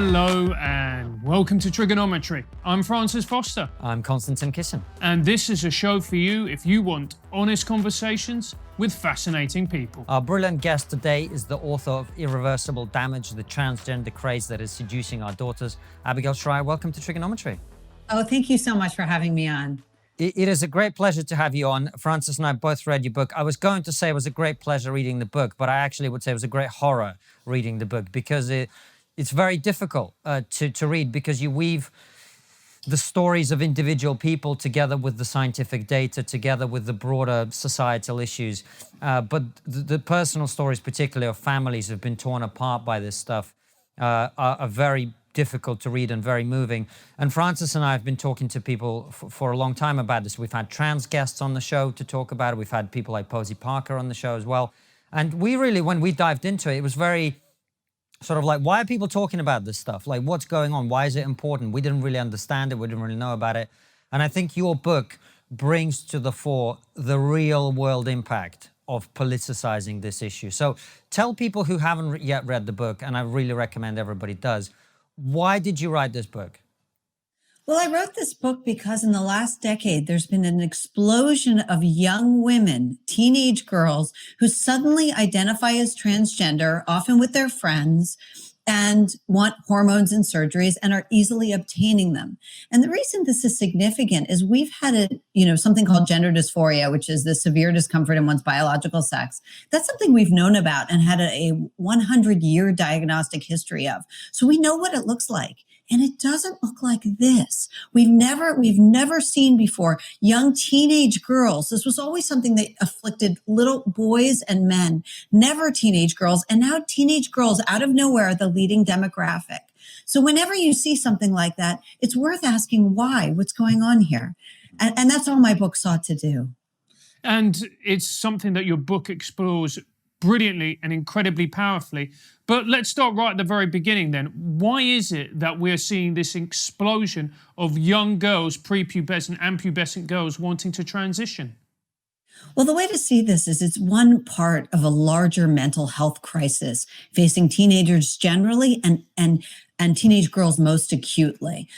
Hello and welcome to TRIGGERnometry. I'm Francis Foster. I'm Konstantin Kisin. And this is a show for you if you want honest conversations with fascinating people. Our brilliant guest today is the author of Irreversible Damage, the transgender craze that is seducing our daughters. Abigail Shrier, welcome to TRIGGERnometry. Oh, thank you so much for having me on. It is a great pleasure to have you on. Francis and I both read your book. I was going to say it was a great pleasure reading the book, but I actually would say it was a great horror reading the book because it's very difficult to read because you weave the stories of individual people together with the scientific data, together with the broader societal issues. But the personal stories, particularly of families who have been torn apart by this stuff, are very difficult to read and very moving. And Francis and I have been talking to people for a long time about this. We've had trans guests on the show to talk about it. We've had people like Posey Parker on the show as well. And we really, when we dived into it, it was very sort of like, why are people talking about this stuff? Like, what's going on? Why is it important? We didn't really understand it. We didn't really know about it. And I think your book brings to the fore the real world impact of politicizing this issue. So tell people who haven't yet read the book, and I really recommend everybody does, why did you write this book? Well, I wrote this book because in the last decade, there's been an explosion of young women, teenage girls, who suddenly identify as transgender, often with their friends, and want hormones and surgeries and are easily obtaining them. And the reason this is significant is we've had something called gender dysphoria, which is the severe discomfort in one's biological sex. That's something we've known about and had a 100-year diagnostic history of. So we know what it looks like. And it doesn't look like this. We've never seen before young teenage girls. This was always something that afflicted little boys and men, never teenage girls. And now teenage girls out of nowhere are the leading demographic. So whenever you see something like that, it's worth asking why, what's going on here? And that's all my book sought to do. And it's something that your book explores brilliantly and incredibly powerfully. But let's start right at the very beginning then. Why is it that we're seeing this explosion of young girls, prepubescent and pubescent girls wanting to transition? Well, the way to see this is it's one part of a larger mental health crisis facing teenagers generally and teenage girls most acutely.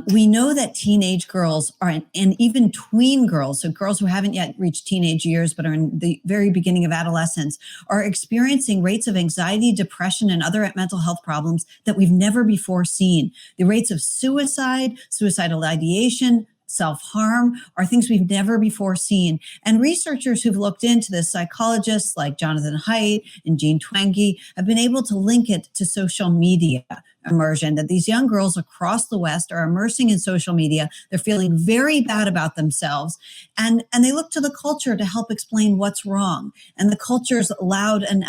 We know that teenage girls and even tween girls, so girls who haven't yet reached teenage years but are in the very beginning of adolescence, are experiencing rates of anxiety, depression, and other mental health problems that we've never before seen. The rates of suicide, suicidal ideation, self-harm are things we've never before seen. And researchers who've looked into this, psychologists like Jonathan Haidt and Jean Twenge, have been able to link it to social media immersion, that these young girls across the West are immersing in social media. They're feeling very bad about themselves. And they look to the culture to help explain what's wrong. And the culture's loud and,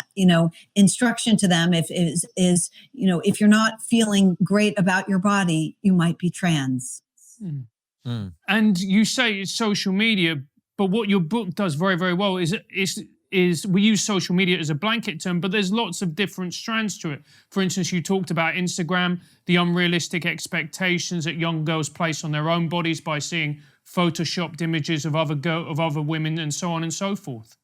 instruction to them if you're not feeling great about your body, you might be trans. And you say it's social media, but what your book does very, very well is we use social media as a blanket term, but there's lots of different strands to it. For instance, you talked about Instagram, the unrealistic expectations that young girls place on their own bodies by seeing photoshopped images of other women and so on and so forth.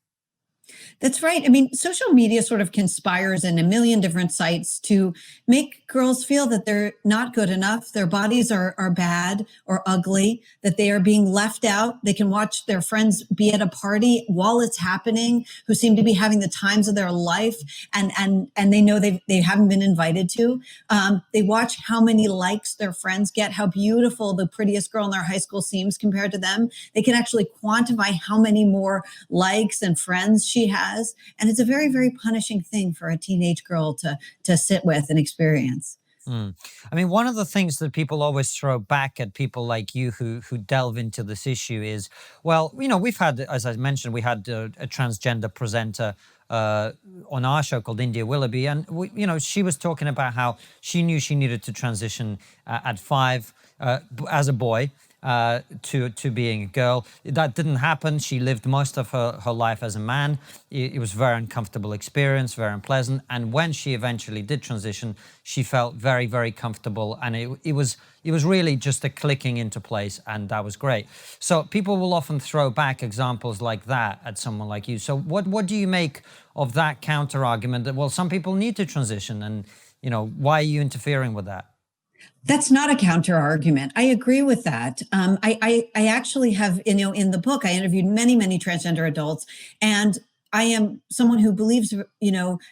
That's right. I mean, social media sort of conspires in a million different sites to make girls feel that they're not good enough, their bodies are bad or ugly, that they are being left out. They can watch their friends be at a party while it's happening, who seem to be having the times of their life, and they know they haven't been invited to. They watch how many likes their friends get, how beautiful the prettiest girl in their high school seems compared to them. They can actually quantify how many more likes and friends she has. And it's a very, very punishing thing for a teenage girl to sit with and experience. I mean, one of the things that people always throw back at people like you who delve into this issue is, well, we've had, as I mentioned, we had a transgender presenter on our show called India Willoughby, and she was talking about how she knew she needed to transition at 5 as a boy. To being a girl. That didn't happen. She lived most of her life as a man. It was a very uncomfortable experience, very unpleasant. And when she eventually did transition, she felt very, very comfortable. And it was really just a clicking into place, and that was great. So people will often throw back examples like that at someone like you. So what do you make of that counter argument that, well, some people need to transition, and why are you interfering with that? That's not a counter argument. I agree with that. I actually have, in the book, I interviewed many transgender adults, and I am someone who believes,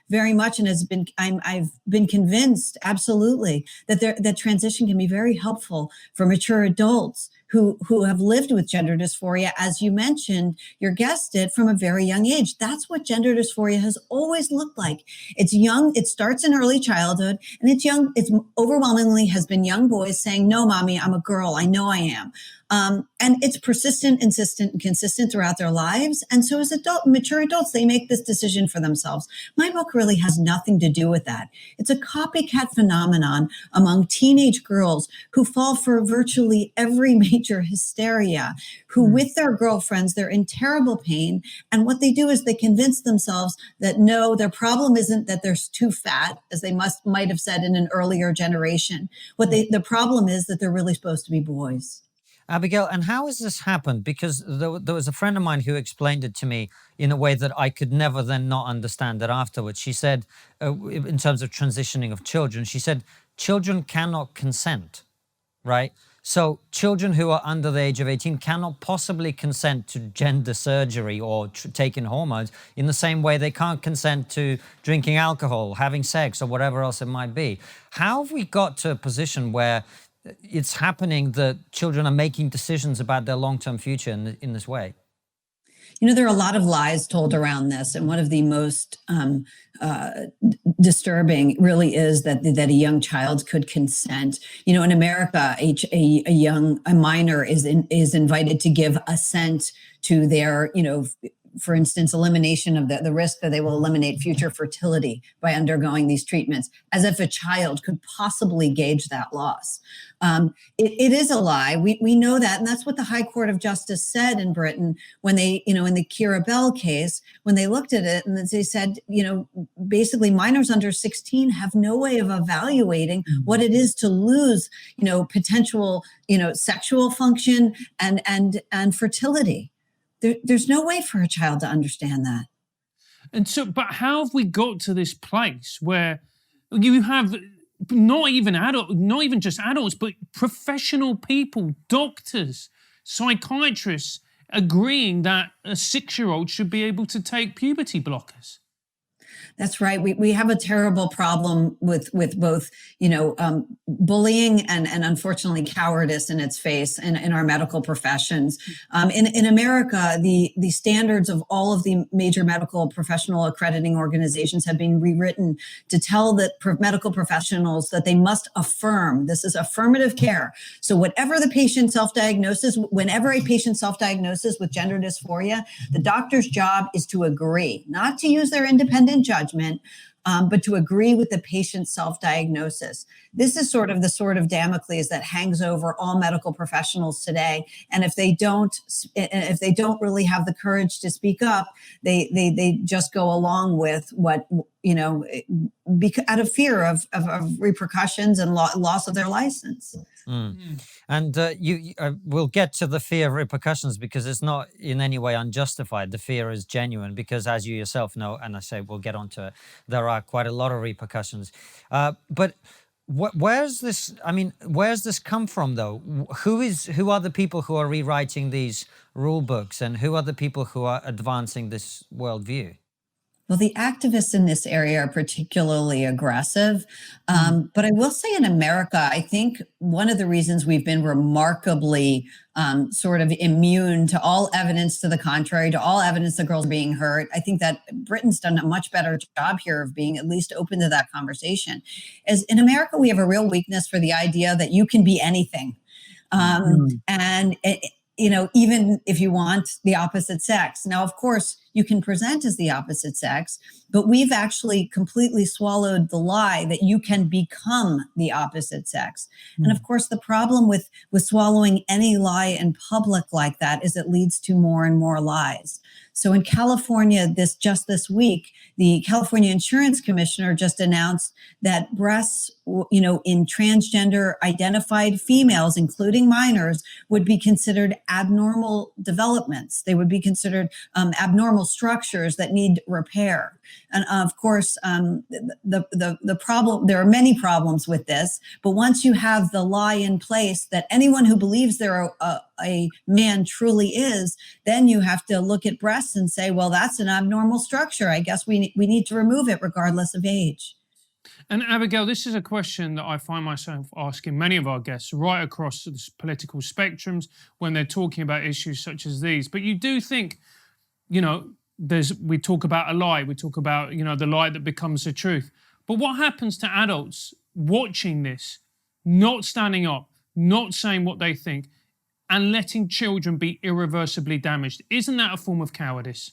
very much, and I've been convinced absolutely that transition can be very helpful for mature adults who have lived with gender dysphoria, as you mentioned, your guest did, from a very young age. That's what gender dysphoria has always looked like. It's young, it starts in early childhood, and it's overwhelmingly has been young boys saying, no, mommy, I'm a girl. I know I am. And it's persistent, insistent, and consistent throughout their lives. And so as mature adults, they make this decision for themselves. My book really has nothing to do with that. It's a copycat phenomenon among teenage girls who fall for virtually every major hysteria, who with their girlfriends, they're in terrible pain. And what they do is they convince themselves that no, their problem isn't that they're too fat, as they might have said in an earlier generation. The problem is that they're really supposed to be boys. Abigail, and how has this happened? Because there was a friend of mine who explained it to me in a way that I could never then not understand it afterwards. She said, in terms of transitioning of children, she said, children cannot consent, right? So children who are under the age of 18 cannot possibly consent to gender surgery or taking hormones in the same way they can't consent to drinking alcohol, having sex, or whatever else it might be. How have we got to a position where it's happening that children are making decisions about their long-term future in this way? There are a lot of lies told around this, and one of the most disturbing really is that a young child could consent. In America, a minor is invited to give assent to their, for instance, elimination of the risk that they will eliminate future fertility by undergoing these treatments, as if a child could possibly gauge that loss. It is a lie. We know that, and that's what the High Court of Justice said in Britain when they, in the Kira Bell case, when they looked at it, and they said, basically minors under 16 have no way of evaluating what it is to lose, potential, sexual function and fertility. There's no way for a child to understand that. And so, but how have we got to this place where you have not even just adults, but professional people, doctors, psychiatrists, agreeing that a 6-year-old should be able to take puberty blockers? That's right. We have a terrible problem with both, bullying and unfortunately cowardice in its face in our medical professions. In America, the standards of all of the major medical professional accrediting organizations have been rewritten to tell that medical professionals that they must affirm. This is affirmative care. So whenever a patient self-diagnoses with gender dysphoria, the doctor's job is to agree, not to use their independent judgment, but to agree with the patient's self-diagnosis. This is sort of the sword of Damocles that hangs over all medical professionals today. And if they don't really have the courage to speak up, they just go along with what, out of fear of repercussions and loss of their license. And we'll get to the fear of repercussions, because it's not in any way unjustified. The fear is genuine because, as you yourself know, and I say we'll get onto it, there are quite a lot of repercussions. But where's this come from, though? Who are the people who are rewriting these rule books, and who are the people who are advancing this worldview? Well, the activists in this area are particularly aggressive. But I will say in America, I think one of the reasons we've been remarkably sort of immune to all evidence to the contrary, to all evidence that girls are being hurt, I think that Britain's done a much better job here of being at least open to that conversation. As in America, we have a real weakness for the idea that you can be anything. And even if you want the opposite sex. Now, of course, you can present as the opposite sex, but we've actually completely swallowed the lie that you can become the opposite sex. And of course, the problem with swallowing any lie in public like that is it leads to more and more lies. So in California, just this week, the California Insurance Commissioner just announced that breasts, in transgender identified females, including minors, would be considered abnormal developments. They would be considered abnormal abnormal structures that need repair. And of course, the problem, there are many problems with this, but once you have the lie in place that anyone who believes they're a man truly is, then you have to look at breasts and say, well, that's an abnormal structure. I guess we need to remove it regardless of age. And Abigail, this is a question that I find myself asking many of our guests right across the political spectrums when they're talking about issues such as these. But you do think, we talk about a lie, we talk about, the lie that becomes the truth. But what happens to adults watching this, not standing up, not saying what they think, and letting children be irreversibly damaged? Isn't that a form of cowardice?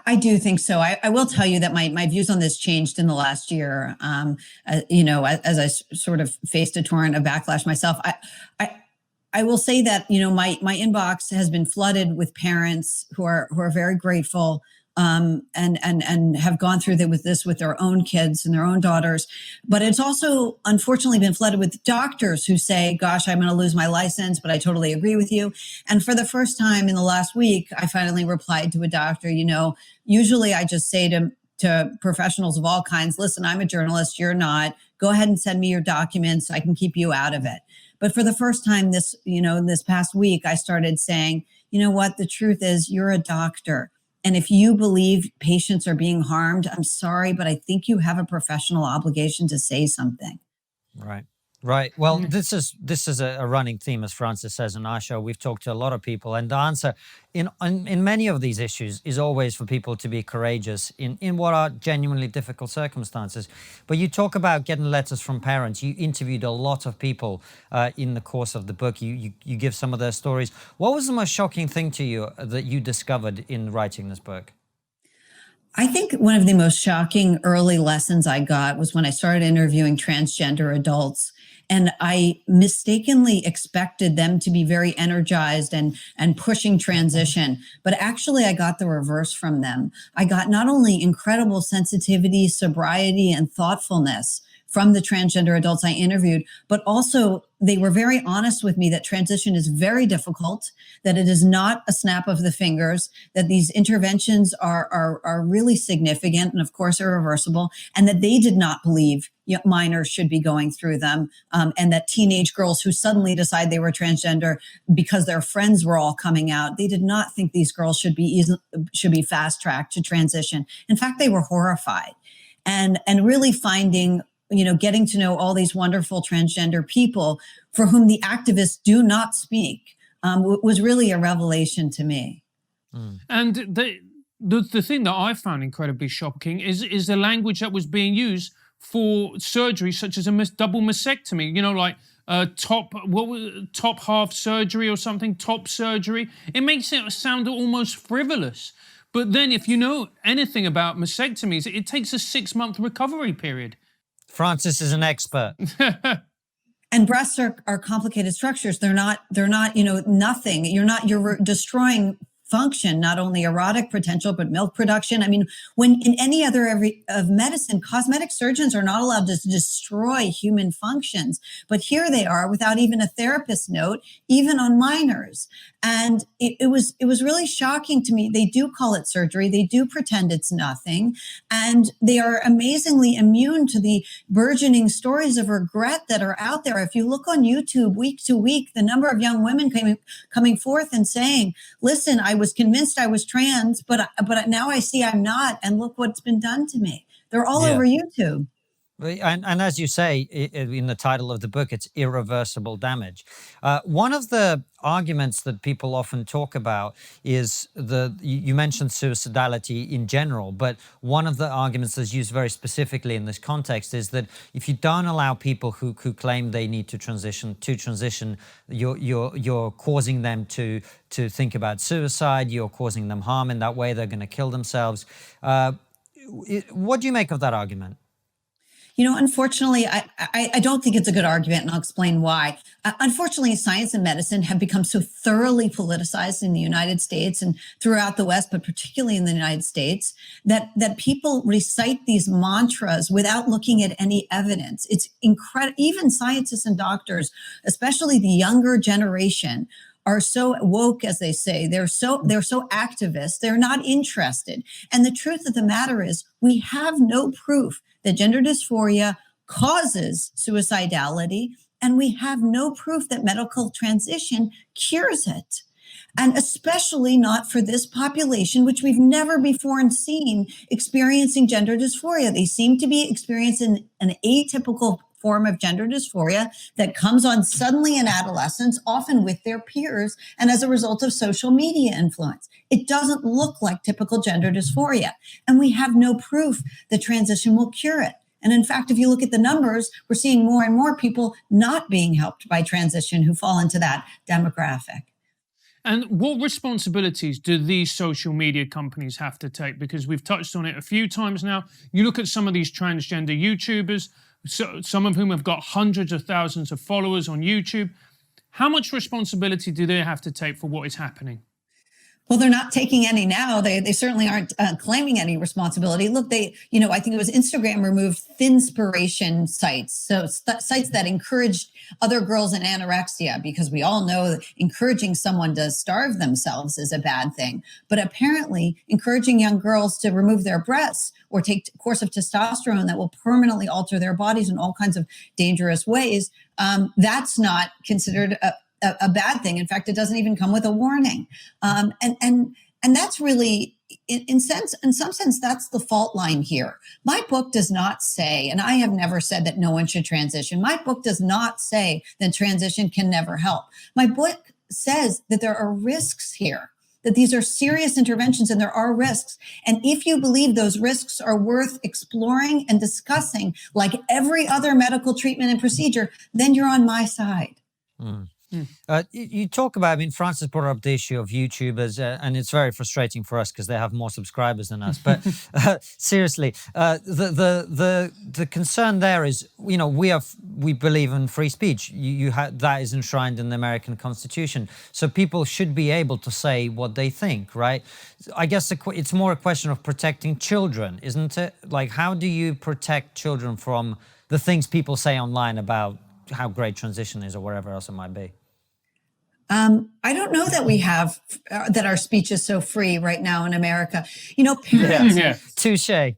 I do think so. I will tell you that my views on this changed in the last year. As I sort of faced a torrent of backlash myself, I will say that my inbox has been flooded with parents who are very grateful and have gone through this with their own kids and their own daughters. But it's also unfortunately been flooded with doctors who say, gosh, I'm going to lose my license, but I totally agree with you. And for the first time in the last week, I finally replied to a doctor. Usually I just say to professionals of all kinds, listen, I'm a journalist, you're not. Go ahead and send me your documents. I can keep you out of it. But for the first time in this past week, I started saying, you know what, the truth is you're a doctor. And if you believe patients are being harmed, I'm sorry, but I think you have a professional obligation to say something. Right. Right. Well, this is a running theme, as Francis says in our show. We've talked to a lot of people, and the answer in many of these issues is always for people to be courageous in what are genuinely difficult circumstances. But you talk about getting letters from parents. You interviewed a lot of people in the course of the book. You give some of their stories. What was the most shocking thing to you that you discovered in writing this book? I think one of the most shocking early lessons I got was when I started interviewing transgender adults. And I mistakenly expected them to be very energized and pushing transition. But actually, I got the reverse from them. I got not only incredible sensitivity, sobriety, and thoughtfulness from the transgender adults I interviewed, but also they were very honest with me that transition is very difficult, that it is not a snap of the fingers, that these interventions are really significant and of course irreversible, and that they did not believe minors should be going through them, and that teenage girls who suddenly decide they were transgender because their friends were all coming out, they did not think these girls should be fast-tracked to transition. In fact, they were horrified. And really finding, getting to know all these wonderful transgender people for whom the activists do not speak was really a revelation to me. And the thing that I found incredibly shocking is the language that was being used for surgery such as a double mastectomy, top half surgery or something, top surgery. It makes it sound almost frivolous. But then if you know anything about mastectomies, it takes a 6-month recovery period. Francis is an expert. And breasts are complicated structures. They're not, nothing. You're destroying function, not only erotic potential, but milk production. I mean, when in any other area of medicine, cosmetic surgeons are not allowed to destroy human functions. But here they are without even a therapist note, even on minors. And it was really shocking to me. They do call it surgery. They do pretend it's nothing. And they are amazingly immune to the burgeoning stories of regret that are out there. If you look on YouTube week to week, the number of young women coming forth and saying, listen, I was convinced I was trans, but now I see I'm not. And look what's been done to me. They're all over YouTube. And as you say in the title of the book, it's irreversible damage. One of the arguments that people often talk about is you mentioned suicidality in general, but one of the arguments that's used very specifically in this context is that if you don't allow people who claim they need to transition, you're causing them to think about suicide. You're causing them harm in that way. They're going to kill themselves. What do you make of that argument? Unfortunately, I don't think it's a good argument, and I'll explain why. Unfortunately, science and medicine have become so thoroughly politicized in the United States and throughout the West, but particularly in the United States, that people recite these mantras without looking at any evidence. It's incredible. Even scientists and doctors, especially the younger generation, are so woke, as they say. They're so activist. They're not interested. And the truth of the matter is, we have no proof that gender dysphoria causes suicidality, and we have no proof that medical transition cures it. And especially not for this population, which we've never before seen experiencing gender dysphoria. They seem to be experiencing an atypical form of gender dysphoria that comes on suddenly in adolescence, often with their peers, and as a result of social media influence. It doesn't look like typical gender dysphoria. And we have no proof that transition will cure it. And in fact, if you look at the numbers, we're seeing more and more people not being helped by transition who fall into that demographic. And what responsibilities do these social media companies have to take? Because we've touched on it a few times now. You look at some of these transgender YouTubers, some of whom have got hundreds of thousands of followers on YouTube. How much responsibility do they have to take for what is happening? Well, they're not taking any now. They certainly aren't claiming any responsibility. Look, I think it was Instagram removed thinspiration sites. So sites that encouraged other girls in anorexia, because we all know that encouraging someone to starve themselves is a bad thing. But apparently encouraging young girls to remove their breasts or take a course of testosterone that will permanently alter their bodies in all kinds of dangerous ways, that's not considered a bad thing. In fact, it doesn't even come with a warning. And that's really, in some sense, that's the fault line here. My book does not say, and I have never said that no one should transition. My book does not say that transition can never help. My book says that there are risks here, that these are serious interventions and there are risks. And if you believe those risks are worth exploring and discussing, like every other medical treatment and procedure, then you're on my side. Mm. You talk about, Francis brought up the issue of YouTubers, and it's very frustrating for us because they have more subscribers than us. But seriously, the concern there is, we believe in free speech. That is enshrined in the American Constitution. So people should be able to say what they think, right? I guess it's more a question of protecting children, isn't it? Like, how do you protect children from the things people say online about how great transition is or whatever else it might be? I don't know that we have, that our speech is so free right now in America. Parents. Yeah. Touche.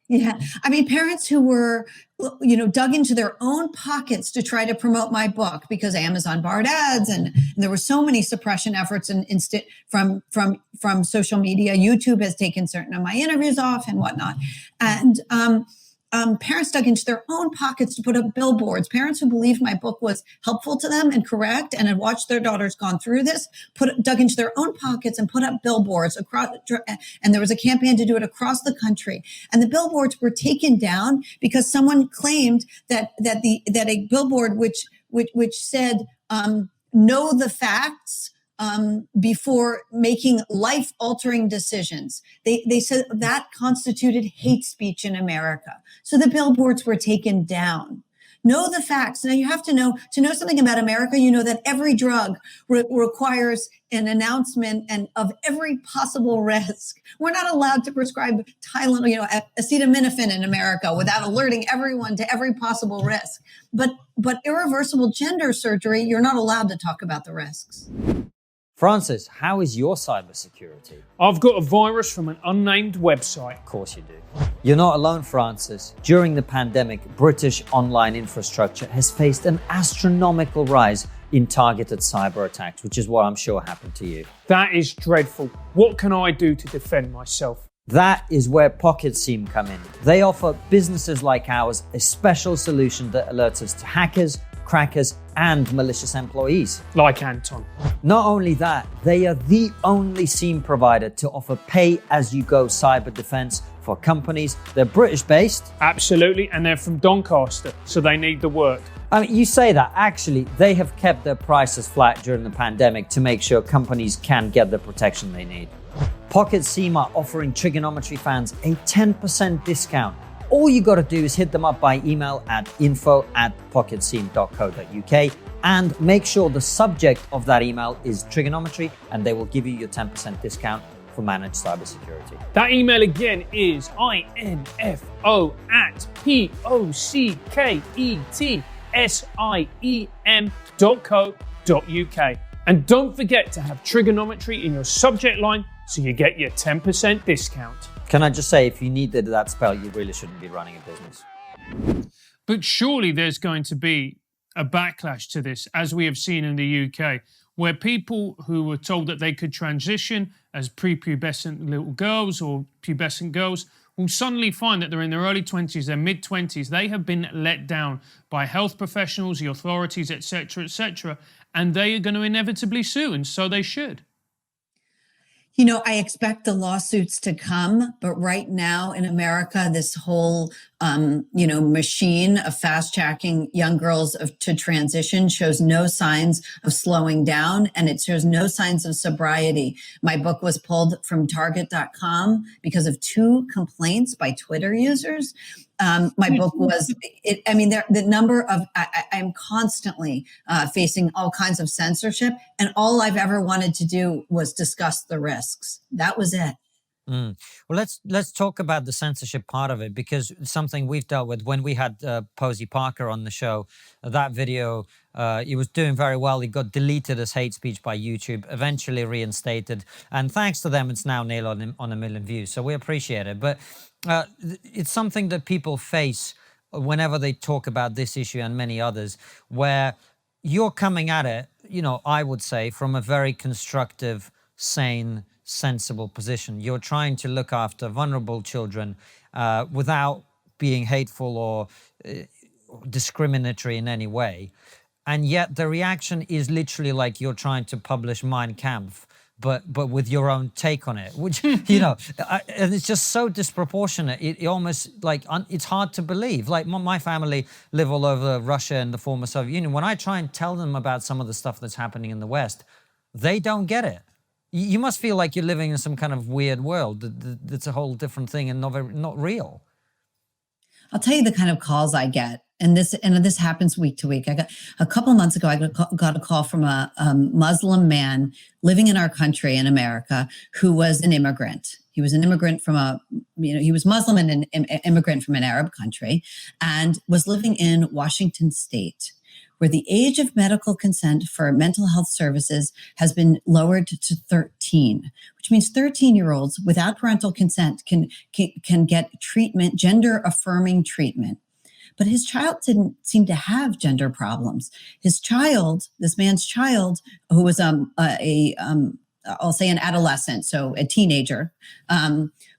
Yeah. Parents who were, dug into their own pockets to try to promote my book because Amazon barred ads and there were so many suppression efforts from social media. YouTube has taken certain of my interviews off and whatnot. And, parents dug into their own pockets to put up billboards. Parents who believed my book was helpful to them and correct and had watched their daughters gone through this, dug into their own pockets and put up billboards across. And there was a campaign to do it across the country. And the billboards were taken down because someone claimed that a billboard which said, know the facts, before making life-altering decisions. They said that constituted hate speech in America. So the billboards were taken down. Know the facts. Now you have to know something about America. You know that every drug requires an announcement and of every possible risk. We're not allowed to prescribe Tylenol, acetaminophen in America without alerting everyone to every possible risk. But irreversible gender surgery, you're not allowed to talk about the risks. Francis, how is your cybersecurity? I've got a virus from an unnamed website. Of course you do. You're not alone, Francis. During the pandemic, British online infrastructure has faced an astronomical rise in targeted cyber attacks, which is what I'm sure happened to you. That is dreadful. What can I do to defend myself? That is where PocketSeam come in. They offer businesses like ours a special solution that alerts us to hackers, crackers, and malicious employees. Like Anton. Not only that, they are the only SIEM provider to offer pay-as-you-go cyber defense for companies. They're British-based. Absolutely, and they're from Doncaster, so they need the work. You say that. Actually, they have kept their prices flat during the pandemic to make sure companies can get the protection they need. PocketSeam are offering TRIGGERnometry fans a 10% discount. All you got to do is hit them up by email at info@pocketseam.co.uk and make sure the subject of that email is TRIGGERnometry, and they will give you your 10% discount for managed cybersecurity. That email again is info@pocketsiem.co.uk. And don't forget to have trigonometry in your subject line so you get your 10% discount. Can I just say, if you needed that spell, you really shouldn't be running a business. But surely there's going to be a backlash to this, as we have seen in the UK, where people who were told that they could transition as prepubescent little girls or pubescent girls will suddenly find that they're in their early 20s, their mid-20s. They have been let down by health professionals, the authorities, etc., and they are going to inevitably sue, and so they should. You know, I expect the lawsuits to come, but right now in America, this whole, machine of fast-tracking young girls to transition shows no signs of slowing down, and it shows no signs of sobriety. My book was pulled from Target.com because of 2 complaints by Twitter users. My book was, the number of, I'm constantly facing all kinds of censorship, and all I've ever wanted to do was discuss the risks. That was it. Well, let's talk about the censorship part of it, because it's something we've dealt with when we had Posey Parker on the show. That video, he was doing very well. He got deleted as hate speech by YouTube, eventually reinstated, and thanks to them, it's now nearly on 1 million views. So we appreciate it. But it's something that people face whenever they talk about this issue and many others, where you're coming at it, I would say, from a very constructive, sane, sensible position. You're trying to look after vulnerable children without being hateful or discriminatory in any way. And yet the reaction is literally like you're trying to publish Mein Kampf, but with your own take on it, which, and it's just so disproportionate. It almost it's hard to believe. Like my family live all over Russia and the former Soviet Union. When I try and tell them about some of the stuff that's happening in the West, they don't get it. You must feel like you're living in some kind of weird world that's a whole different thing and not real. I'll tell you the kind of calls I get, and this happens week to week. I got a couple months ago, I got a call from a Muslim man living in our country in America who was an immigrant. He was an immigrant from he was Muslim and an immigrant from an Arab country, and was living in Washington State, where the age of medical consent for mental health services has been lowered to 13, which means 13-year-olds without parental consent can get treatment, gender-affirming treatment. But his child didn't seem to have gender problems. His child, this man's child, who was I'll say an adolescent, so a teenager,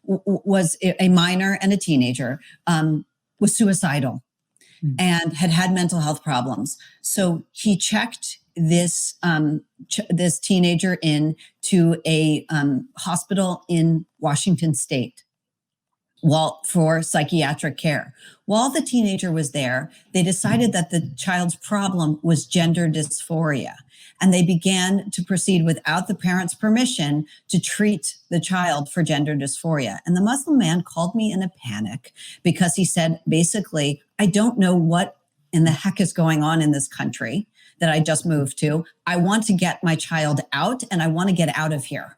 was a minor and a teenager, was suicidal and had mental health problems. So he checked this this teenager in to a hospital in Washington State for psychiatric care. While the teenager was there, they decided that the child's problem was gender dysphoria, and they began to proceed without the parents' permission to treat the child for gender dysphoria. And the Muslim man called me in a panic because he said, basically, I don't know what in the heck is going on in this country that I just moved to. I want to get my child out, and I want to get out of here.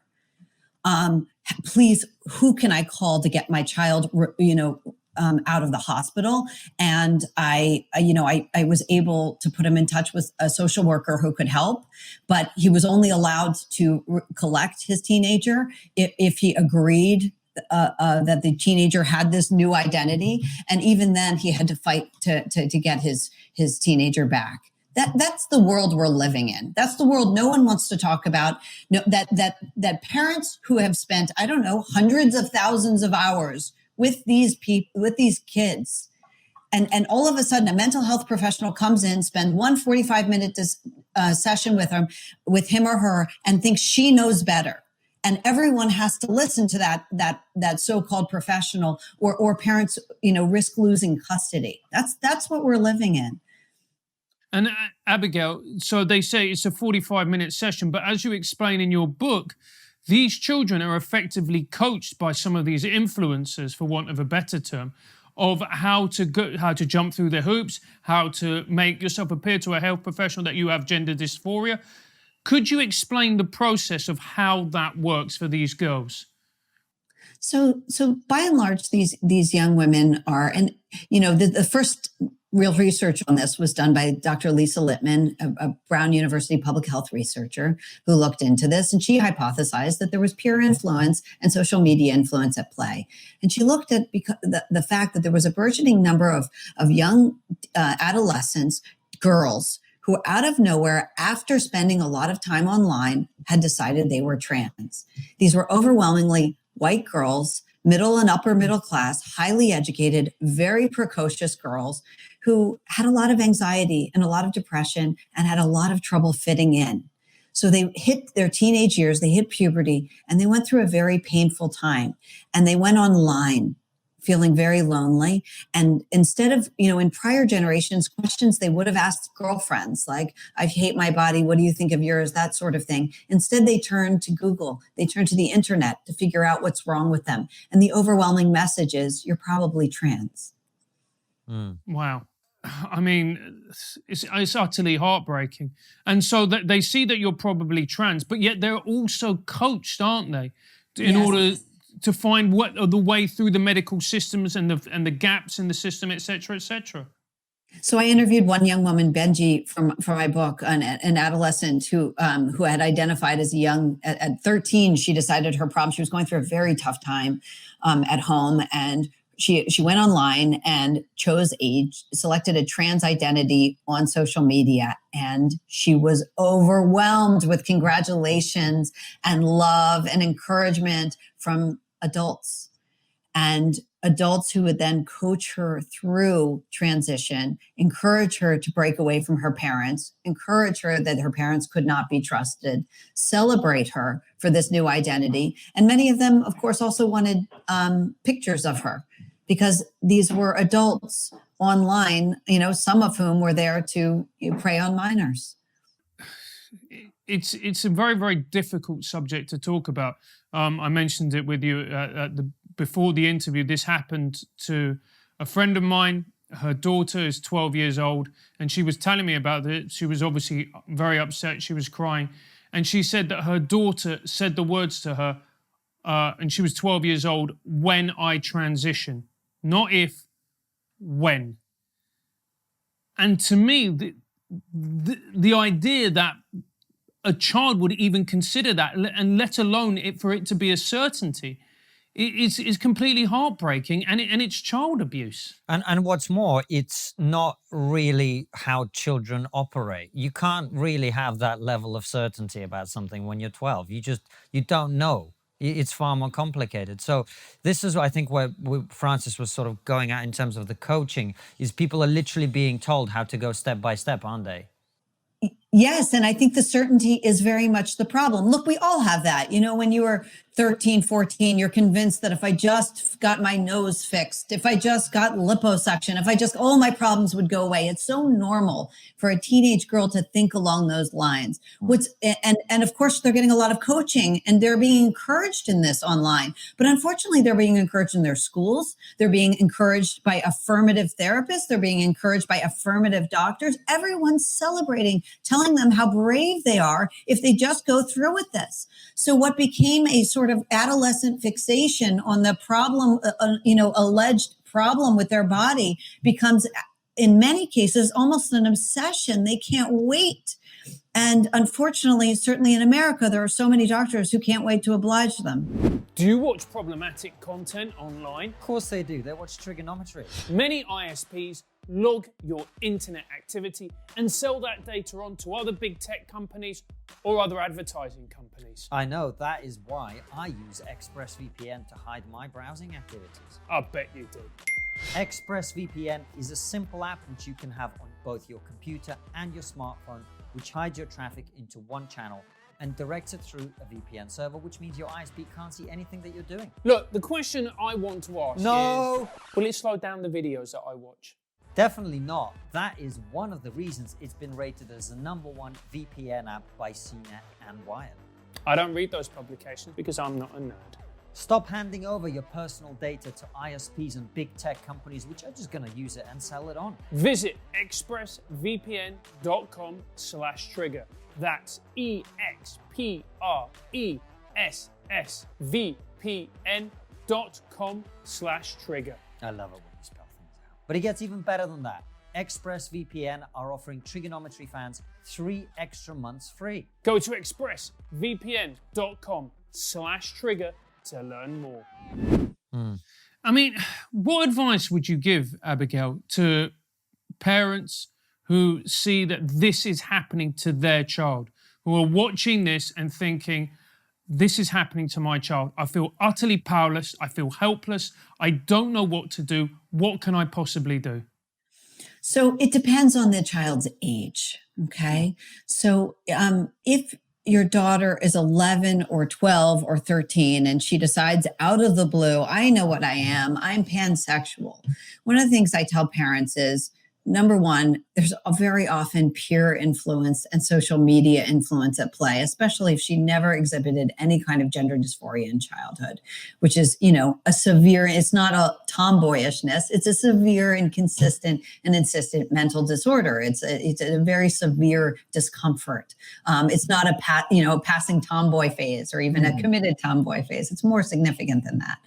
Please, who can I call to get my child, out of the hospital? And I was able to put him in touch with a social worker who could help, but he was only allowed to collect his teenager if he agreed that the teenager had this new identity. And even then he had to fight to get his teenager back. That's the world we're living in. That's the world no one wants to talk about. No, that parents who have spent, I don't know, hundreds of thousands of hours with these people, with these kids, and all of a sudden a mental health professional comes in, spends 1 45-minute session with him or her, and thinks she knows better. And everyone has to listen to that so-called professional, or parents, risk losing custody. That's what we're living in. And Abigail, so they say it's a 45-minute session, but as you explain in your book, these children are effectively coached by some of these influencers, for want of a better term, of how to jump through the hoops, how to make yourself appear to a health professional that you have gender dysphoria. Could you explain the process of how that works for these girls? So by and large, these young women are, and the first real research on this was done by Dr. Lisa Littman, a Brown University public health researcher who looked into this. And she hypothesized that there was peer influence and social media influence at play. And she looked at the fact that there was a burgeoning number of young adolescents, girls, who out of nowhere, after spending a lot of time online, had decided they were trans. These were overwhelmingly white girls, middle and upper middle class, highly educated, very precocious girls who had a lot of anxiety and a lot of depression and had a lot of trouble fitting in. So they hit their teenage years, they hit puberty, and they went through a very painful time. And they went online feeling very lonely. And instead of, in prior generations, questions they would have asked girlfriends, like, I hate my body, what do you think of yours, that sort of thing. Instead, they turned to Google, they turned to the internet to figure out what's wrong with them. And the overwhelming message is, you're probably trans. Wow. I mean, it's utterly heartbreaking. And so that they see that you're probably trans, but yet they're also coached, aren't they? In order to find what are the way through the medical systems and the gaps in the system, et cetera, et cetera. So I interviewed one young woman, Benji, from my book, an adolescent who had identified as at 13, she decided her problem. She was going through a very tough time at home, and she went online and selected a trans identity on social media, and she was overwhelmed with congratulations and love and encouragement from adults, and adults who would then coach her through transition, encourage her to break away from her parents, encourage her that her parents could not be trusted, celebrate her for this new identity. And many of them, of course, also wanted pictures of her, because these were adults online, some of whom were there to prey on minors. It's a very, very difficult subject to talk about. I mentioned it with you before the interview. This happened to a friend of mine. Her daughter is 12 years old, and she was telling me about it. She was obviously very upset. She was crying. And she said that her daughter said the words to her, and she was 12 years old, when I transition. Not if, when. And to me, the idea that a child would even consider that, and let alone for it to be a certainty, is completely heartbreaking, and it's child abuse. And what's more, it's not really how children operate. You can't really have that level of certainty about something when you're 12. You don't know. It's far more complicated. So this is, I think, where Francis was sort of going at in terms of the coaching, is people are literally being told how to go step by step, aren't they? Yes, and I think the certainty is very much the problem. Look, we all have that. When you were 13, 14, you're convinced that if I just got my nose fixed, if I just got liposuction, if all my problems would go away. It's so normal for a teenage girl to think along those lines. And of course, they're getting a lot of coaching, and they're being encouraged in this online. But unfortunately, they're being encouraged in their schools. They're being encouraged by affirmative therapists. They're being encouraged by affirmative doctors. Everyone's celebrating, telling them how brave they are if they just go through with this. So what became a sort of adolescent fixation on the problem, alleged problem with their body, becomes, in many cases, almost an obsession. They can't wait. And unfortunately, certainly in America, there are so many doctors who can't wait to oblige them. Do you watch problematic content online? Of course they do. They watch TRIGGERnometry. Many ISPs log your internet activity and sell that data on to other big tech companies or other advertising companies. I know, that is why I use ExpressVPN to hide my browsing activities. I bet you do. ExpressVPN is a simple app which you can have on both your computer and your smartphone, which hides your traffic into one channel and directs it through a VPN server, which means your ISP can't see anything that you're doing. Look, the question I want to ask is, will it slow down the videos that I watch? Definitely not. That is one of the reasons it's been rated as the #1 VPN app by CNET and Wired. I don't read those publications because I'm not a nerd. Stop handing over your personal data to ISPs and big tech companies which are just going to use it and sell it on. Visit expressvpn.com/trigger. That's EXPRESSVPN.com/trigger. I love it when you spell things out. But it gets even better than that. ExpressVPN are offering Trigonometry fans 3 extra months free. Go to expressvpn.com/trigger to learn more. I mean, what advice would you give, Abigail, to parents who see that this is happening to their child, who are watching this and thinking, this is happening to my child. I feel utterly powerless. I feel helpless. I don't know what to do. What can I possibly do? So it depends on the child's age. Okay. So if your daughter is 11 or 12 or 13 and she decides out of the blue, I know what I am, I'm pansexual. One of the things I tell parents is, number one, there's a very often peer influence and social media influence at play, especially if she never exhibited any kind of gender dysphoria in childhood, which is, a severe, it's not a tomboyishness, it's a severe, inconsistent, and insistent mental disorder. It's a very severe discomfort. It's not a passing tomboy phase or even a committed tomboy phase. It's more significant than that.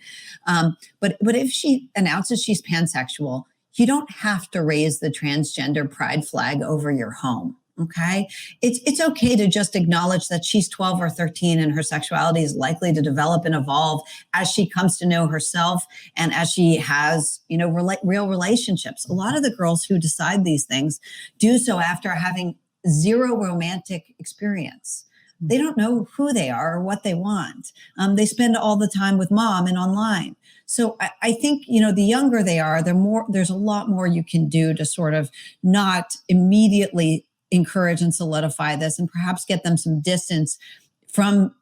But if she announces she's pansexual, you don't have to raise the transgender pride flag over your home. Okay. It's okay to just acknowledge that she's 12 or 13 and her sexuality is likely to develop and evolve as she comes to know herself and as she has, real relationships. A lot of the girls who decide these things do so after having zero romantic experience. They don't know who they are or what they want. They spend all the time with mom and online. So I think, the younger they are, there's a lot more you can do to sort of not immediately encourage and solidify this and perhaps get them some distance from,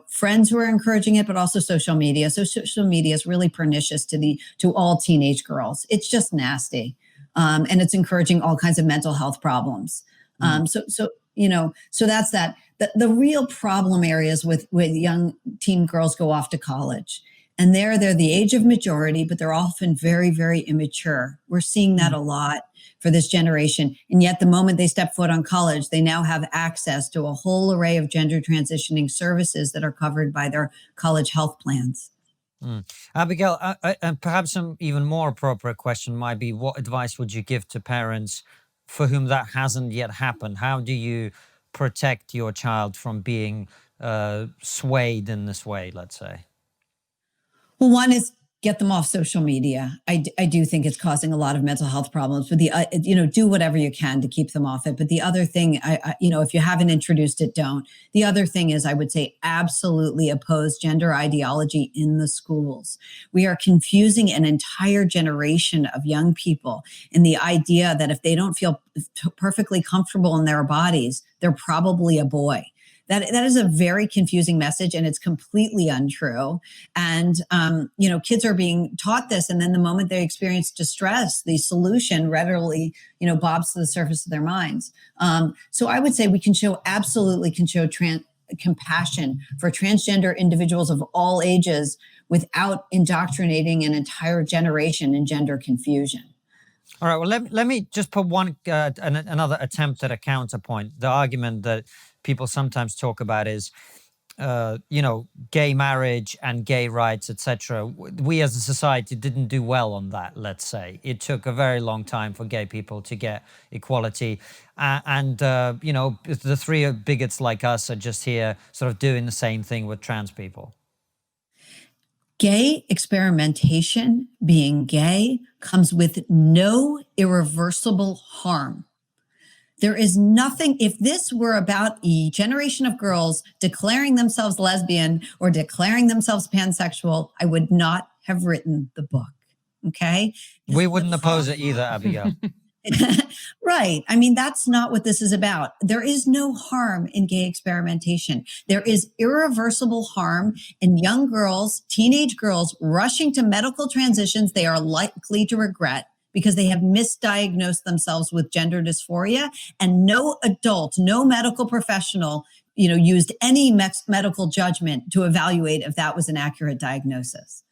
friends who are encouraging it, but also social media. So social media is really pernicious to all teenage girls. It's just nasty. And it's encouraging all kinds of mental health problems. So that's that. The real problem areas with young teen girls go off to college. And they're the age of majority, but they're often very, very immature. We're seeing that a lot for this generation. And yet the moment they step foot on college, they now have access to a whole array of gender transitioning services that are covered by their college health plans. Abigail, and perhaps an even more appropriate question might be, what advice would you give to parents for whom that hasn't yet happened? How do you protect your child from being swayed in this way, let's say? Well, one is get them off social media. I do think it's causing a lot of mental health problems, but do whatever you can to keep them off it. But the other thing, if you haven't introduced it, don't. The other thing is, I would say, absolutely oppose gender ideology in the schools. We are confusing an entire generation of young people in the idea that if they don't feel perfectly comfortable in their bodies, they're probably a boy. That is a very confusing message, and it's completely untrue. And, kids are being taught this, and then the moment they experience distress, the solution readily, bobs to the surface of their minds. So I would say we can show compassion for transgender individuals of all ages without indoctrinating an entire generation in gender confusion. All right. Well, let me just put another attempt at a counterpoint. The argument that people sometimes talk about is, gay marriage and gay rights, etc. We as a society didn't do well on that, let's say. It took a very long time for gay people to get equality. The three bigots like us are just here sort of doing the same thing with trans people. Gay experimentation, being gay, comes with no irreversible harm. There is nothing, if this were about a generation of girls declaring themselves lesbian or declaring themselves pansexual, I would not have written the book. Okay? We wouldn't oppose it either, Abigail. Right. I mean, that's not what this is about. There is no harm in gay experimentation. There is irreversible harm in young girls, teenage girls, rushing to medical transitions they are likely to regret because they have misdiagnosed themselves with gender dysphoria, and no adult, no medical professional, used any medical judgment to evaluate if that was an accurate diagnosis.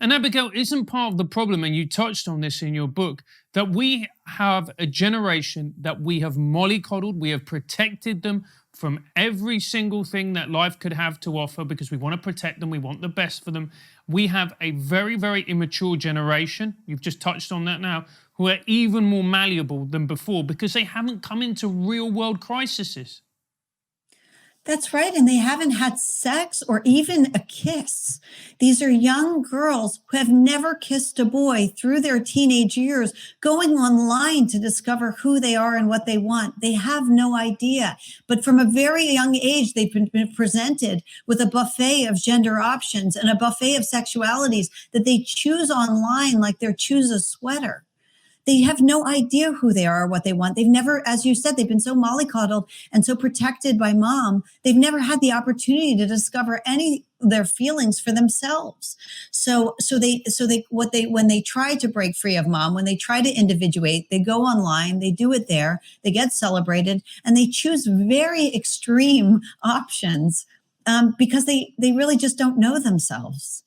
And Abigail, isn't part of the problem, and you touched on this in your book, that we have a generation that we have mollycoddled, we have protected them from every single thing that life could have to offer because we want to protect them, we want the best for them. We have a very, very immature generation, you've just touched on that now, who are even more malleable than before because they haven't come into real world crises. That's right. And they haven't had sex or even a kiss. These are young girls who have never kissed a boy through their teenage years, going online to discover who they are and what they want. They have no idea. But from a very young age, they've been presented with a buffet of gender options and a buffet of sexualities that they choose online like they choose a sweater. They have no idea who they are or what they want. They've never, as you said, they've been so mollycoddled and so protected by mom. They've never had the opportunity to discover any of their feelings for themselves. So when they try to break free of mom, when they try to individuate, they go online, they do it there, they get celebrated, and they choose very extreme options because they really just don't know themselves.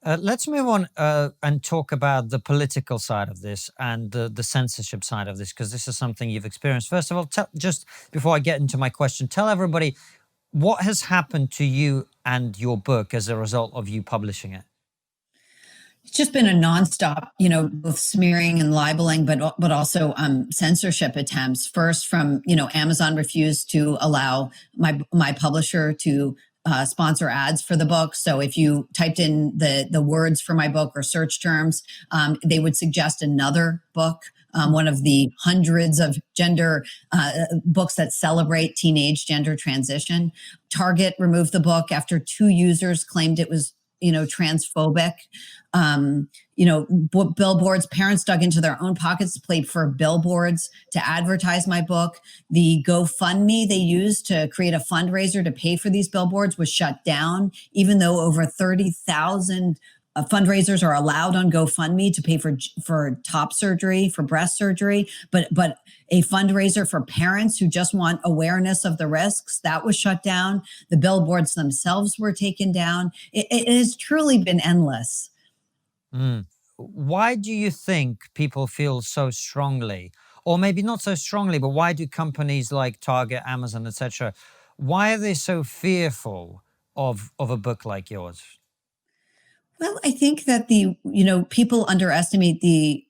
Let's move on and talk about the political side of this and the censorship side of this, because this is something you've experienced. First of all, just before I get into my question, tell everybody what has happened to you and your book as a result of you publishing it. It's just been a nonstop, both smearing and libeling, but also censorship attempts. First, from Amazon refused to allow my publisher to sponsor ads for the book. So if you typed in the words for my book or search terms, they would suggest another book, one of the hundreds of gender books that celebrate teenage gender transition. Target removed the book after 2 users claimed it was transphobic. Billboards, parents dug into their own pockets, played for billboards to advertise my book. The GoFundMe they used to create a fundraiser to pay for these billboards was shut down, even though over 30,000 fundraisers are allowed on GoFundMe to pay for top surgery, for breast surgery, but a fundraiser for parents who just want awareness of the risks, that was shut down. The billboards themselves were taken down. It has truly been endless. Why do you think people feel so strongly, or maybe not so strongly, but why do companies like Target, Amazon, etc., why are they so fearful of a book like yours? Well, I think that people underestimate the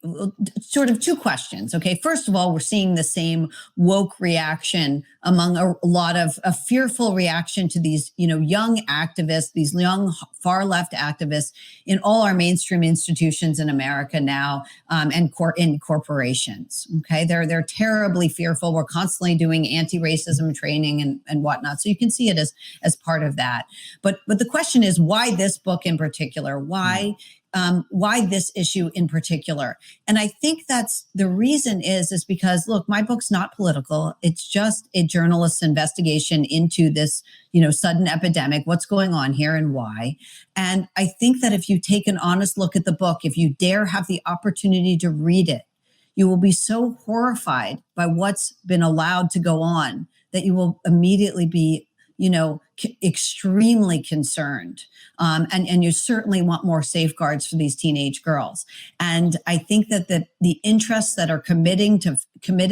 sort of 2 questions. Okay. First of all, we're seeing the same woke reaction among a lot of a fearful reaction to these, young activists, these young far left activists in all our mainstream institutions in America now, and in corporations. Okay. They're terribly fearful. We're constantly doing anti-racism training and whatnot. So you can see it as part of that. But the question is, why this book in particular? Why this issue in particular? And I think that's the reason is because, look, my book's not political. It's just a journalist's investigation into this, sudden epidemic, what's going on here and why. And I think that if you take an honest look at the book, if you dare have the opportunity to read it, you will be so horrified by what's been allowed to go on that you will immediately be extremely concerned. And you certainly want more safeguards for these teenage girls. And I think that the interests that are committed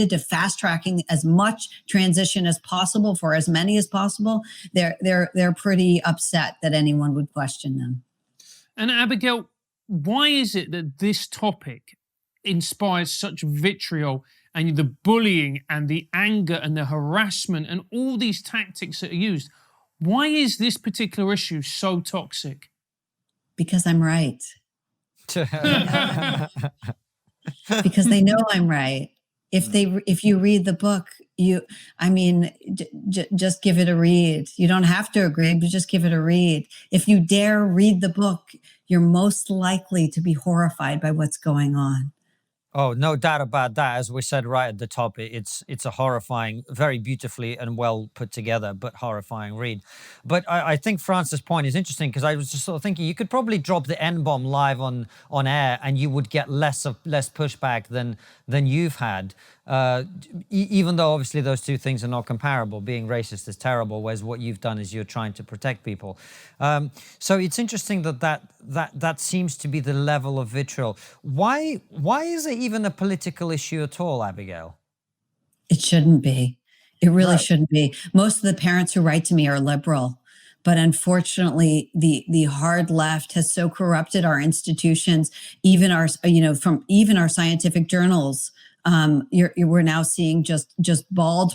to fast tracking as much transition as possible for as many as possible, they're pretty upset that anyone would question them. And Abigail, why is it that this topic inspires such vitriol and the bullying and the anger and the harassment and all these tactics that are used? Why is this particular issue so toxic? Because I'm right. Because they know I'm right. If you read the book, just give it a read. You don't have to agree, but just give it a read. If you dare read the book, you're most likely to be horrified by what's going on. Oh, no doubt about that. As we said right at the top, it's a horrifying, very beautifully and well put together, but horrifying read. But I think Francis' point is interesting, because I was just sort of thinking you could probably drop the N-bomb live on air and you would get less pushback than you've had. Even though obviously those 2 things are not comparable. Being racist is terrible, whereas what you've done is you're trying to protect people. So it's interesting that seems to be the level of vitriol. Why is it even a political issue at all, Abigail? It shouldn't be. It really shouldn't be. Most of the parents who write to me are liberal. But unfortunately, the hard left has so corrupted our institutions, even our, from even our scientific journals. We're now seeing just bald,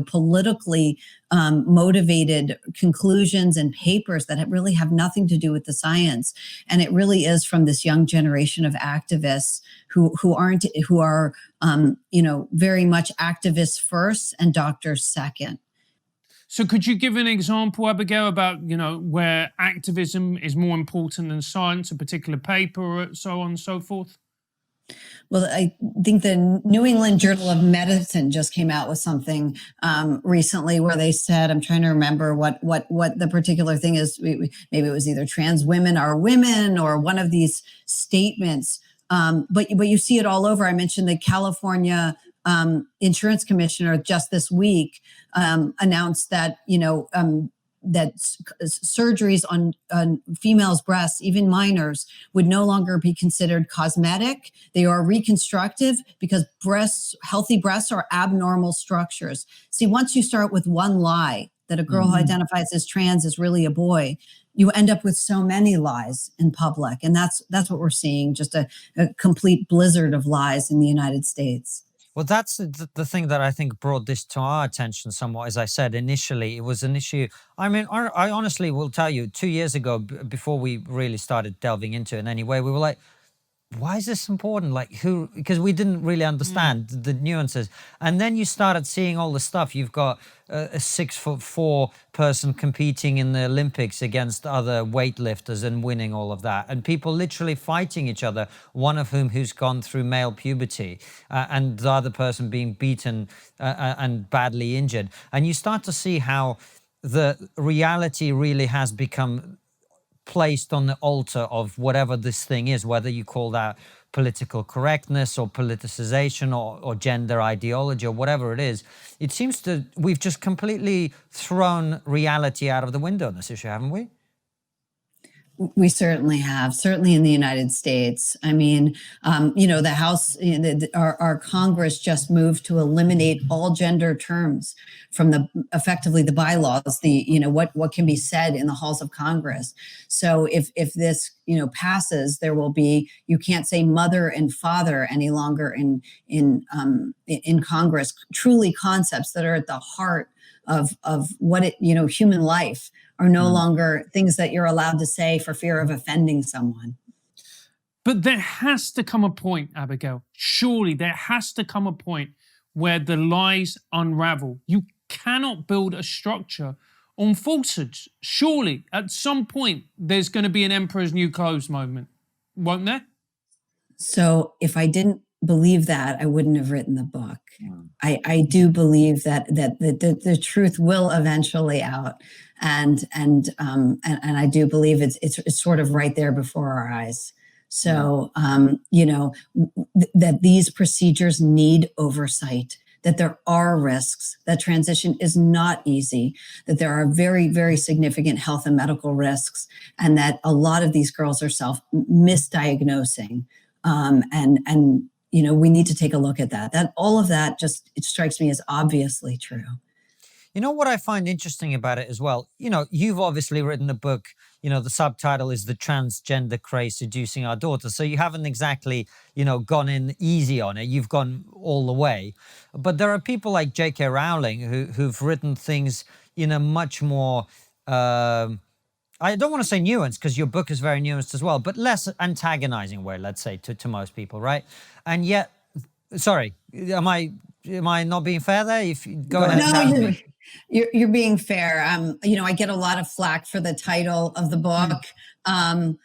politically motivated conclusions and papers that really have nothing to do with the science. And it really is from this young generation of activists who are very much activists first and doctors second. So could you give an example, Abigail, about, where activism is more important than science, a particular paper, or so on and so forth? Well, I think the New England Journal of Medicine just came out with something recently where they said, I'm trying to remember what the particular thing is. Maybe it was either trans women are women or one of these statements. But you see it all over. I mentioned the California insurance commissioner just this week announced that, that surgeries on females' breasts, even minors, would no longer be considered cosmetic. They are reconstructive because healthy breasts are abnormal structures. See, once you start with one lie that a girl who identifies as trans is really a boy, you end up with so many lies in public. And that's what we're seeing, just a complete blizzard of lies in the United States. Well, that's the thing that I think brought this to our attention somewhat. As I said, initially, it was an issue. I mean, I honestly will tell you, 2 years ago, before we really started delving into it in any way, we were like, why is this important? Like, who? Because we didn't really understand the nuances. And then you started seeing all the stuff. You've got a 6'4" person competing in the Olympics against other weightlifters and winning all of that, and people literally fighting each other. One of who's gone through male puberty, and the other person being beaten and badly injured. And you start to see how the reality really has become placed on the altar of whatever this thing is, whether you call that political correctness or politicization or gender ideology or whatever it is. It seems we've just completely thrown reality out of the window on this issue, haven't we? We certainly have, certainly in the United States. I mean, the House, our Congress just moved to eliminate all gender terms from effectively the bylaws, what can be said in the halls of Congress. So if this, passes, there will be, you can't say mother and father any longer in Congress, truly concepts that are at the heart of what human life are no longer things that you're allowed to say for fear of offending someone. But there has to come a point, Abigail, surely there has to come a point where the lies unravel. You cannot build a structure on falsehoods. Surely at some point there's going to be an emperor's new clothes moment, won't there? So if I didn't believe that, I wouldn't have written the book. I do believe that the truth will eventually out, and I do believe it's sort of right there before our eyes. So that these procedures need oversight, that there are risks, that transition is not easy, that there are very, very significant health and medical risks, and that a lot of these girls are misdiagnosing, and we need to take a look at that. All of that it strikes me as obviously true. You know what I find interesting about it as well? You've obviously written a book, the subtitle is The Transgender Craze Seducing Our Daughters. So you haven't exactly, gone in easy on it. You've gone all the way. But there are people like J.K. Rowling who've written things in a much more, I don't want to say nuanced, because your book is very nuanced as well, but less antagonizing way, let's say, to most people, right? And yet, sorry, am I not being fair there? If you go ahead. No, you're being fair. I get a lot of flack for the title of the book. I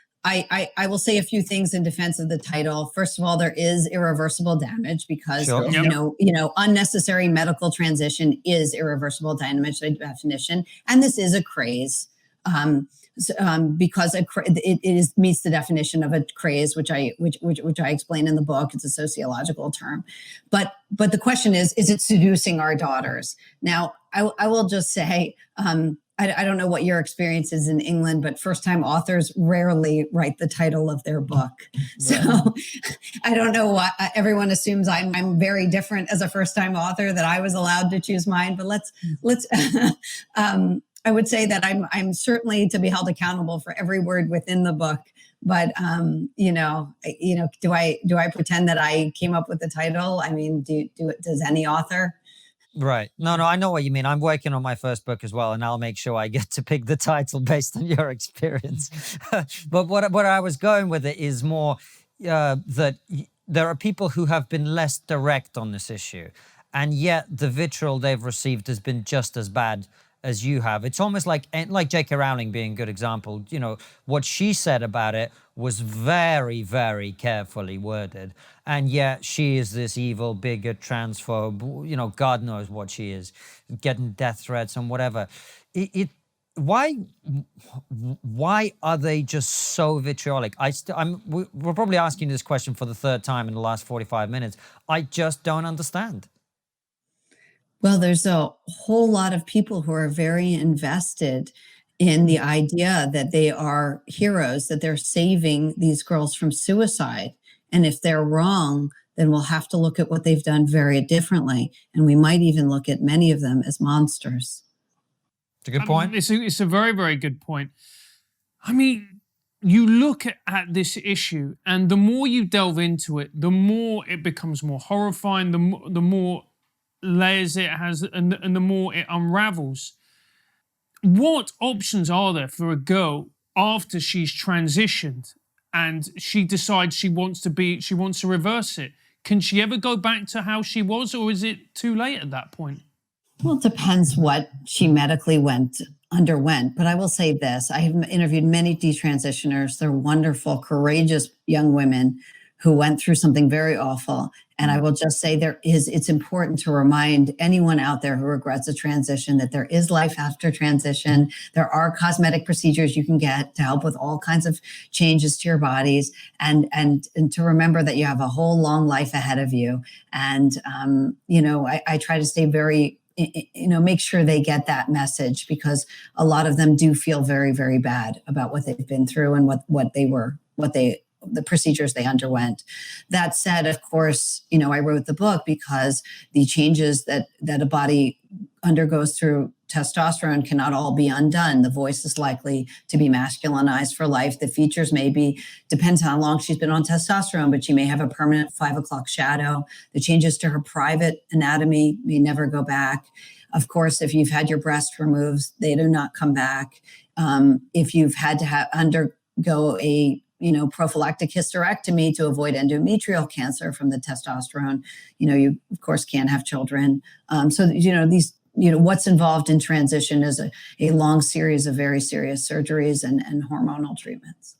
will say a few things in defense of the title. First of all, there is irreversible damage because unnecessary medical transition is irreversible damage by definition, and this is a craze. Because it meets the definition of a craze, which I explain in the book. It's a sociological term, but the question is it seducing our daughters? Now, I will just say, I don't know what your experience is in England, but first-time authors rarely write the title of their book. So I don't know why everyone assumes I'm very different as a first-time author, that I was allowed to choose mine. But let's I would say that I'm certainly to be held accountable for every word within the book. But do I pretend that I came up with the title? I mean, does any author? Right. No, I know what you mean. I'm working on my first book as well, and I'll make sure I get to pick the title based on your experience. But what I was going with it is more that there are people who have been less direct on this issue, and yet the vitriol they've received has been just as bad as you have. It's almost like J.K. Rowling being a good example. You know, what she said about it was very, very carefully worded. And yet she is this evil, bigot, transphobe, you know, God knows what she is, getting death threats and whatever. Why are they just so vitriolic? We're probably asking this question for the third time in the last 45 minutes. I just don't understand. Well, there's a whole lot of people who are very invested in the idea that they are heroes, that they're saving these girls from suicide. And if they're wrong, then we'll have to look at what they've done very differently. And we might even look at many of them as monsters. It's a good point. It's a very, very good point. I mean, you look at this issue, and the more you delve into it, the more it becomes more horrifying, the more layers it has, and the more it unravels. What options are there for a girl after she's transitioned and she decides she wants to reverse it? Can she ever go back to how she was, or is it too late at that point? Well, it depends what she medically underwent. But I will say this: I have interviewed many detransitioners. They're wonderful, courageous young women who went through something very awful. And I will just say it's important to remind anyone out there who regrets a transition that there is life after transition. There are cosmetic procedures you can get to help with all kinds of changes to your bodies, and to remember that you have a whole long life ahead of you. And, I try to stay very, make sure they get that message, because a lot of them do feel very, very bad about what they've been through and the procedures they underwent. That said, of course, I wrote the book because the changes that a body undergoes through testosterone cannot all be undone. The voice is likely to be masculinized for life. The features depends how long she's been on testosterone, but she may have a permanent 5 o'clock shadow. The changes to her private anatomy may never go back. Of course, if you've had your breast removed, they do not come back. If you've had to undergo a prophylactic hysterectomy to avoid endometrial cancer from the testosterone, you of course can't have children. What's involved in transition is a long series of very serious surgeries and hormonal treatments.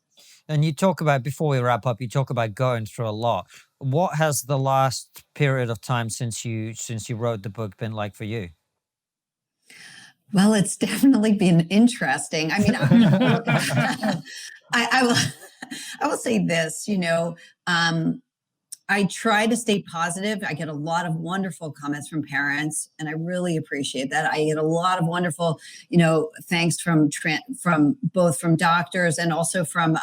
And you talk about, before we wrap up, you talk about going through a lot. What has the last period of time since you wrote the book been like for you? Well, it's definitely been interesting. I mean, I will say this, I try to stay positive. I get a lot of wonderful comments from parents, and I really appreciate that. I get a lot of wonderful, thanks from both from doctors and also from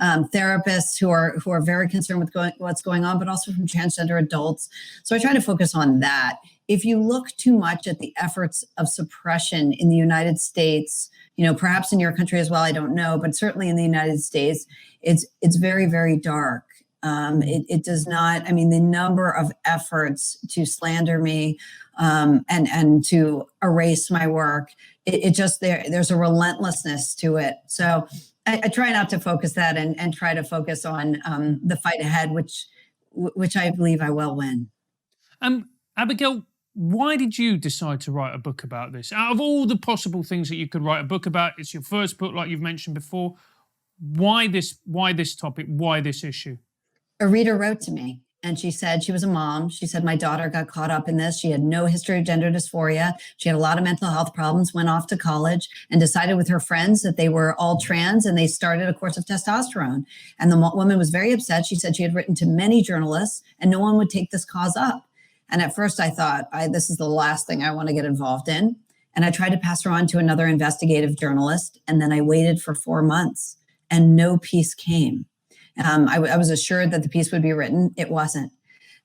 therapists who are very concerned with what's going on, but also from transgender adults. So I try to focus on that. If you look too much at the efforts of suppression in the United States, perhaps in your country as well, I don't know, but certainly in the United States, it's very, very dark. It does not, the number of efforts to slander me and to erase my work, there's a relentlessness to it. So I try not to focus that and try to focus on the fight ahead, which I believe I will win. Abigail, why did you decide to write a book about this? Out of all the possible things that you could write a book about, it's your first book, like you've mentioned before. Why this topic? Why this issue? A reader wrote to me, and she said she was a mom. She said, my daughter got caught up in this. She had no history of gender dysphoria. She had a lot of mental health problems, went off to college and decided with her friends that they were all trans, and they started a course of testosterone. And the woman was very upset. She said she had written to many journalists and no one would take this cause up. And at first I thought, this is the last thing I want to get involved in. And I tried to pass her on to another investigative journalist. And then I waited for 4 months and no piece came. I was assured that the piece would be written. It wasn't.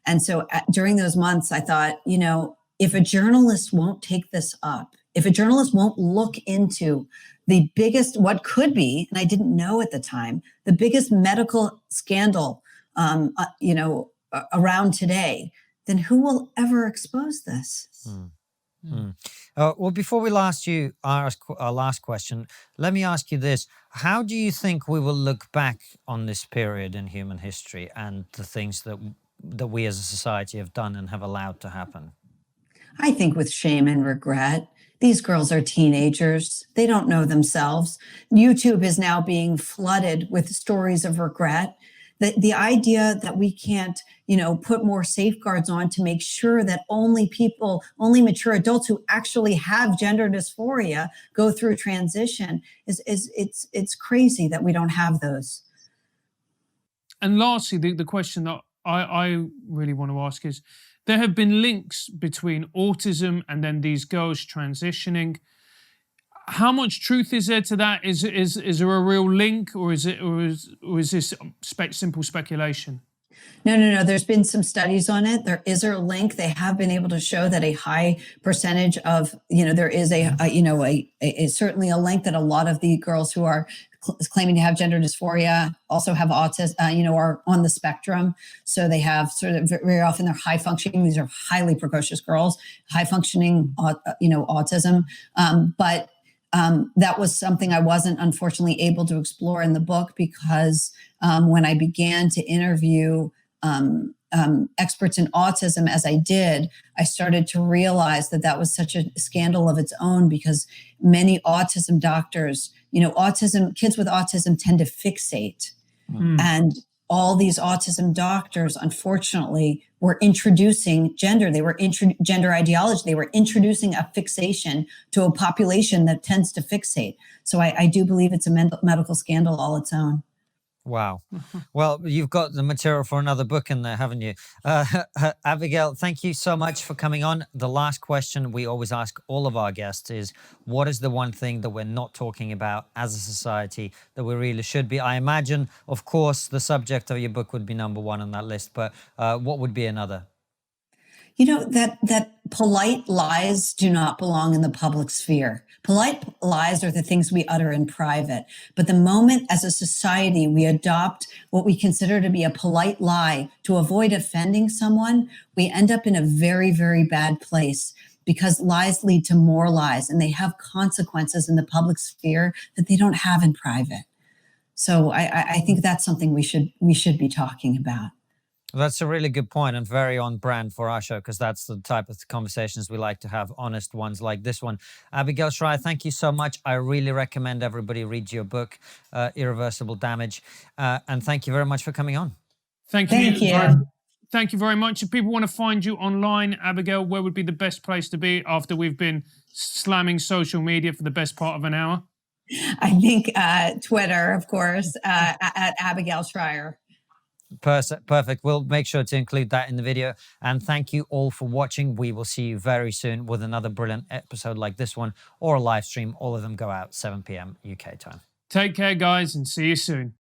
And so during those months, I thought, if a journalist won't take this up, if a journalist won't look into the biggest, what could be, and I didn't know at the time, the biggest medical scandal, around today, then who will ever expose this? Well, before we ask our last question, let me ask you this. How do you think we will look back on this period in human history and the things that we as a society have done and have allowed to happen? I think with shame and regret. These girls are teenagers. They don't know themselves. YouTube is now being flooded with stories of regret. The idea that we can't, put more safeguards on to make sure that only mature adults who actually have gender dysphoria go through transition it's crazy that we don't have those. And lastly, the question that I really want to ask is, there have been links between autism and then these girls transitioning. How much truth is there to that? Is there a real link, or is this simple speculation? No. There's been some studies on it. There is a link. They have been able to show that a high percentage of, there is certainly a link that a lot of the girls who are claiming to have gender dysphoria also have autism, are on the spectrum. So they have sort of very often they're high functioning. These are highly precocious girls, high functioning, autism. But that was something I wasn't unfortunately able to explore in the book because when I began to interview experts in autism, as I did, I started to realize that was such a scandal of its own because many autism doctors, kids with autism tend to fixate. And all these autism doctors, unfortunately, were introducing gender. They were gender ideology. They were introducing a fixation to a population that tends to fixate. So I do believe it's a medical scandal all its own. Wow. Well, you've got the material for another book in there, haven't you? Abigail, thank you so much for coming on. The last question we always ask all of our guests is, what is the one thing that we're not talking about as a society that we really should be? I imagine, of course, the subject of your book would be number one on that list, but what would be another? That polite lies do not belong in the public sphere. Polite lies are the things we utter in private. But the moment as a society we adopt what we consider to be a polite lie to avoid offending someone, we end up in a very, very bad place because lies lead to more lies and they have consequences in the public sphere that they don't have in private. So I think that's something we should be talking about. Well, that's a really good point and very on brand for our show, because that's the type of conversations we like to have, honest ones like this one. Abigail Shrier, thank you so much. I really recommend everybody read your book, Irreversible Damage. And thank you very much for coming on. Thank you. Thank you very much. If people want to find you online, Abigail, where would be the best place to be after we've been slamming social media for the best part of an hour? I think Twitter, of course, at Abigail Shrier. Perfect. We'll make sure to include that in the video. And thank you all for watching. We will see you very soon with another brilliant episode like this one or a live stream. All of them go out 7 p.m. UK time. Take care, guys, and see you soon.